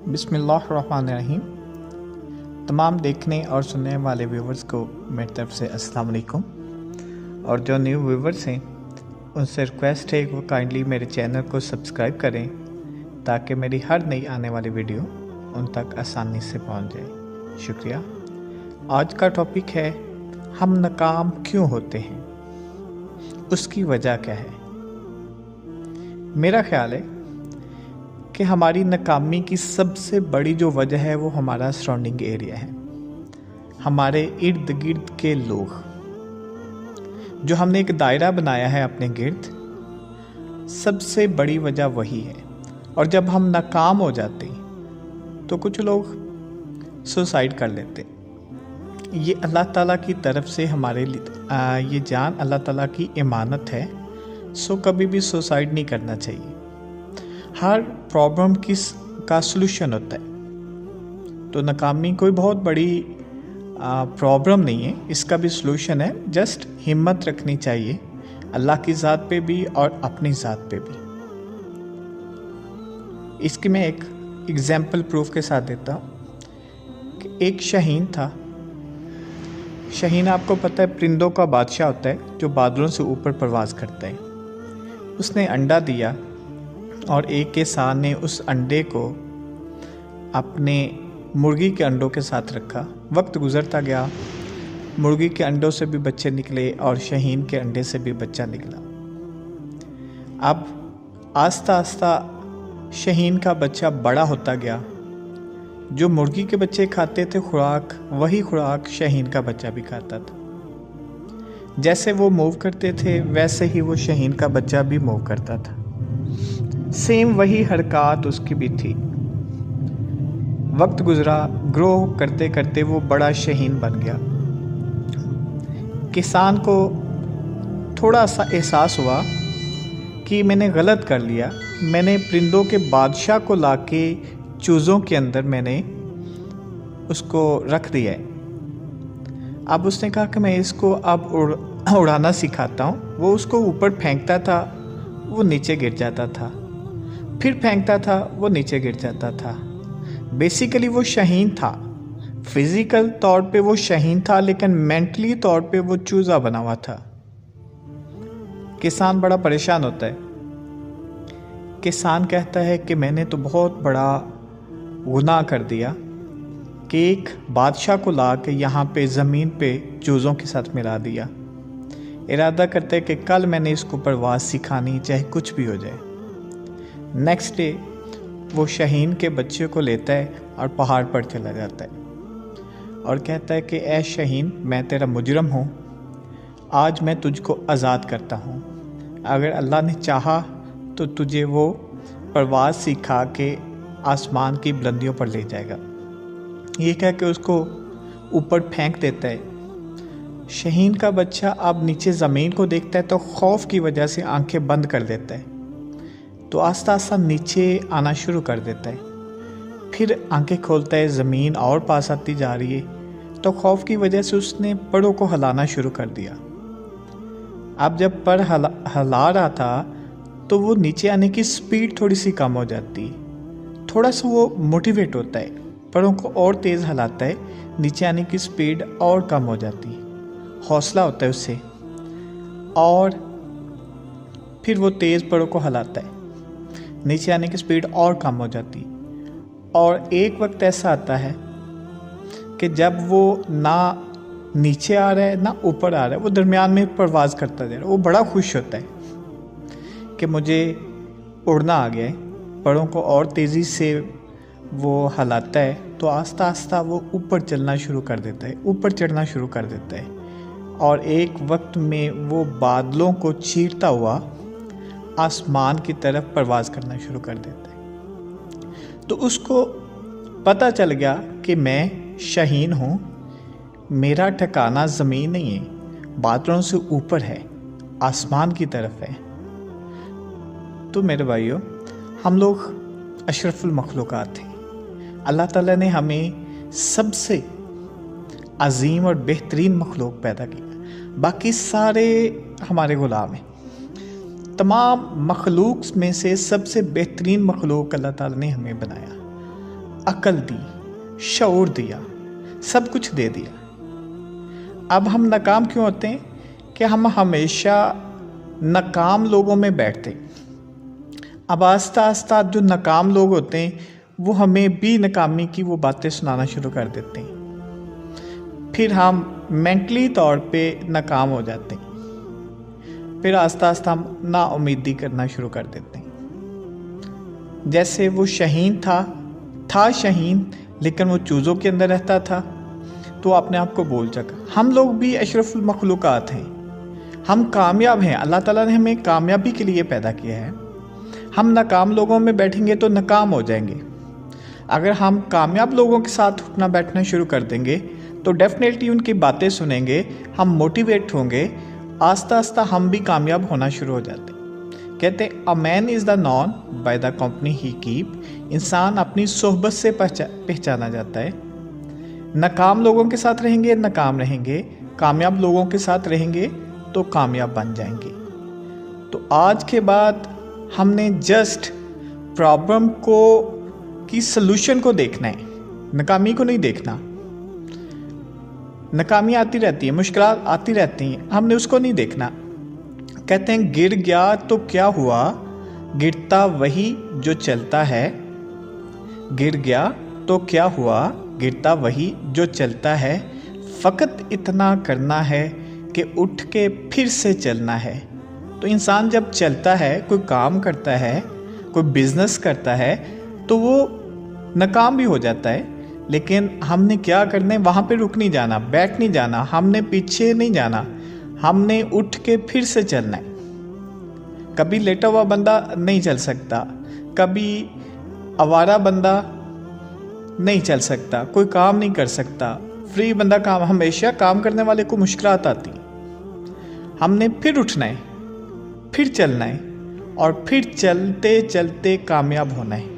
बिस्मिल्लाहिर्रहमानिर्रहीम। तमाम देखने और सुनने वाले व्यूवर्स को मेरी तरफ से अस्सलाम वालेकुम। और जो न्यू व्यूवर्स हैं उनसे रिक्वेस्ट है कि वो काइंडली मेरे चैनल को सब्सक्राइब करें ताकि मेरी हर नई आने वाली वीडियो उन तक आसानी से पहुंच जाए। शुक्रिया। आज का टॉपिक है हम नाकाम क्यों होते हैं, उसकी वजह क्या है। मेरा ख्याल है कि हमारी नाकामी की सबसे बड़ी जो वजह है वो हमारा सराउंडिंग एरिया है, हमारे इर्द गिर्द के लोग। जो हमने एक दायरा बनाया है अपने गिर्द, सबसे बड़ी वजह वही है। और जब हम नाकाम हो जाते हैं तो कुछ लोग सुसाइड कर लेते। ये अल्लाह ताला की तरफ से हमारे लिए ये जान अल्लाह ताला की इमानत है, सो कभी भी सुसाइड नहीं करना चाहिए। हर प्रॉब्लम का सलूशन होता है, तो नाकामी कोई बहुत बड़ी प्रॉब्लम नहीं है, इसका भी सलूशन है। जस्ट हिम्मत रखनी चाहिए अल्लाह की ज़ात पे भी और अपनी ज़ात पे भी। इसकी मैं एक एग्जाम्पल प्रूफ के साथ देता हूँ कि एक शाहीन था। शाहीन आपको पता है परिंदों का बादशाह होता है जो बादलों से ऊपर परवाज़ करता है। उसने अंडा दिया और एक किसान ने उस अंडे को अपने मुर्गी के अंडों के साथ रखा। वक्त गुजरता गया, मुर्गी के अंडों से भी बच्चे निकले और शाहीन के अंडे से भी बच्चा निकला। अब आस्ता आस्ता शाहीन का बच्चा बड़ा होता गया। जो मुर्गी के बच्चे खाते थे खुराक, वही खुराक शाहीन का बच्चा भी खाता था। जैसे वो मूव करते थे वैसे ही वो शाहीन का बच्चा भी मूव करता था। सेम वही हरकत उसकी भी थी। वक्त गुजरा, ग्रो करते करते वो बड़ा शाहीन बन गया। किसान को थोड़ा सा एहसास हुआ कि मैंने गलत कर लिया। मैंने परिंदों के बादशाह को लाके चूज़ों के अंदर मैंने उसको रख दिया है। अब उसने कहा कि मैं इसको अब उड़ाना सिखाता हूँ। वो उसको ऊपर फेंकता था, वो नीचे गिर जाता था, फिर फेंकता था, वो नीचे गिर जाता था। बेसिकली वो शाहीन था, फिजिकल तौर पे वो शाहीन था, लेकिन मेंटली तौर पे वो चूज़ा बना हुआ था। किसान बड़ा परेशान होता है। किसान कहता है कि मैंने तो बहुत बड़ा गुनाह कर दिया कि एक बादशाह को ला के यहाँ पे ज़मीन पे चूज़ों के साथ मिला दिया। इरादा करते हैं कि कल मैंने इसको परवाज़ सिखानी, चाहे कुछ भी हो जाए। नेक्स्ट डे वो शाहीन के बच्चे को लेता है और पहाड़ पर चला जाता है और कहता है कि ऐ शाहीन, मैं तेरा मुजरम हूँ, आज मैं तुझको आज़ाद करता हूँ। अगर अल्लाह ने चाहा तो तुझे वो परवाज़ सिखा के आसमान की बुलंदियों पर ले जाएगा। ये कह के उसको ऊपर फेंक देता है। शाहीन का बच्चा अब नीचे ज़मीन को देखता है तो खौफ की वजह से आंखें बंद कर देता है, तो आस्ता आस्ता नीचे आना शुरू कर देता है। फिर आंखें खोलता है, ज़मीन और पास आती जा रही है, तो खौफ की वजह से उसने परों को हिलाना शुरू कर दिया। अब जब पर हिला रहा था तो वो नीचे आने की स्पीड थोड़ी सी कम हो जाती है। थोड़ा सा वो मोटिवेट होता है, परों को और तेज़ हिलाता है, नीचे आने की स्पीड और कम हो जाती है। हौसला होता है उससे, और फिर वो तेज़ परों को हिलाता है, नीचे आने की स्पीड और कम हो जाती। और एक वक्त ऐसा आता है कि जब वो ना नीचे आ रहा है ना ऊपर आ रहा है, वो दरमियान में परवाज़ करता जा रहा है। वो बड़ा खुश होता है कि मुझे उड़ना आ गया है। परों को और तेज़ी से वो हिलाता है तो आस्ता आस्ता वो ऊपर चलना शुरू कर देता है, ऊपर चढ़ना शुरू कर देता है। और एक वक्त में वो बादलों को चीरता हुआ आसमान की तरफ परवाज़ करना शुरू कर देता है। तो उसको पता चल गया कि मैं शाहीन हूँ, मेरा ठिकाना ज़मीन नहीं है, बादलों से ऊपर है, आसमान की तरफ है। तो मेरे भाइयों, हम लोग अशरफुल मखलूक़ात हैं। अल्लाह ताला ने हमें सबसे अजीम और बेहतरीन मखलूक पैदा किया, बाकी सारे हमारे ग़ुलाम हैं। तमाम मखलूक में से सबसे बेहतरीन मखलूक अल्लाह ताला ने हमें बनाया। अकल दी, शऊर दिया, सब कुछ दे दिया। अब हम नाकाम क्यों होते हैं कि हम हमेशा नाकाम लोगों में बैठते। अब आस्ता आस्ता जो नाकाम लोग होते हैं वो हमें भी नाकामी की वो बातें सुनाना शुरू कर देते हैं, फिर हम मेंटली तौर पे नाकाम हो जाते हैं, फिर आस्ता आस्ता हम नाउमीदी करना शुरू कर देते हैं। जैसे वो शहीन था शहीन, लेकिन वो चूज़ों के अंदर रहता था तो अपने आप को बोल सका। हम लोग भी अशरफुल मखलूक़ात हैं, हम कामयाब हैं, अल्लाह ताला ने हमें कामयाबी के लिए पैदा किया है। हम नाकाम लोगों में बैठेंगे तो नाकाम हो जाएंगे। अगर हम कामयाब लोगों के साथ उठना बैठना शुरू कर देंगे तो डेफिनेटली उनकी बातें सुनेंगे, हम मोटिवेट होंगे, आस्ता आस्ता हम भी कामयाब होना शुरू हो जाते हैं। कहते हैं a man is the known by the company he keep. इंसान अपनी सोहबत से पहचाना जाता है। नाकाम लोगों के साथ रहेंगे नाकाम रहेंगे, कामयाब लोगों के साथ रहेंगे तो कामयाब बन जाएंगे। तो आज के बाद हमने जस्ट प्रॉब्लम को की सलूशन को देखना है, नाकामी को नहीं देखना। नाकामी आती रहती है, मुश्किलात आती रहती हैं, हमने उसको नहीं देखना। कहते हैं गिर गया तो क्या हुआ, गिरता वही जो चलता है। गिर गया तो क्या हुआ, गिरता वही जो चलता है। फ़कत इतना करना है कि उठ के फिर से चलना है। तो इंसान जब चलता है, कोई काम करता है, कोई बिज़नेस करता है तो वो नाकाम भी हो जाता है, लेकिन हमने क्या करना है, वहाँ पे रुक नहीं जाना, बैठ नहीं जाना, हमने पीछे नहीं जाना, हमने उठ के फिर से चलना है। कभी लेटा हुआ बंदा नहीं चल सकता, कभी आवारा बंदा नहीं चल सकता, कोई काम नहीं कर सकता, फ्री बंदा काम, हमेशा काम करने वाले को मुश्किलात आती। हमने फिर उठना है, फिर चलना है और फिर चलते चलते कामयाब होना है।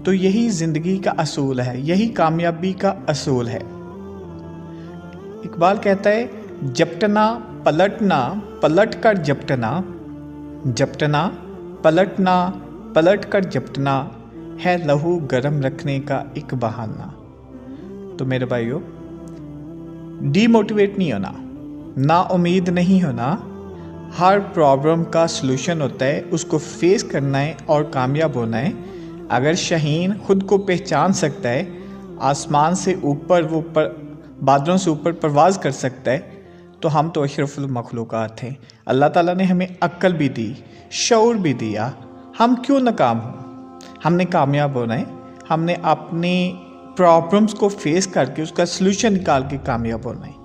तो यही ज़िंदगी का असूल है, यही कामयाबी का असूल है। इकबाल कहता है जपटना पलटना पलट कर जपटना, जपटना पलटना पलट कर जपटना है लहू गर्म रखने का एक बहाना। तो मेरे भाइयों, डीमोटिवेट नहीं होना, ना उम्मीद नहीं होना। हर प्रॉब्लम का सलूशन होता है, उसको फेस करना है और कामयाब होना है। अगर शहीन खुद को पहचान सकता है, आसमान से ऊपर वो बादलों से ऊपर परवाज़ कर सकता है, तो हम तो अशरफुल मखलूक़ात हैं। अल्लाह ताला ने हमें अक्ल भी दी, शऊर भी दिया, हम क्यों नाकाम हों। हमने कामयाब होना है, हमने अपनी प्रॉब्लम्स को फेस करके उसका सलूशन निकाल के कामयाब होना है।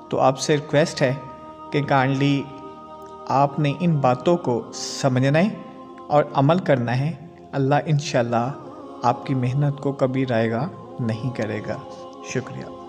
तो आपसे रिक्वेस्ट है कि काइंडली आपने इन बातों को समझना है और अमल करना है। अल्लाह इंशाल्लाह आपकी मेहनत को कभी रायगा नहीं करेगा। शुक्रिया।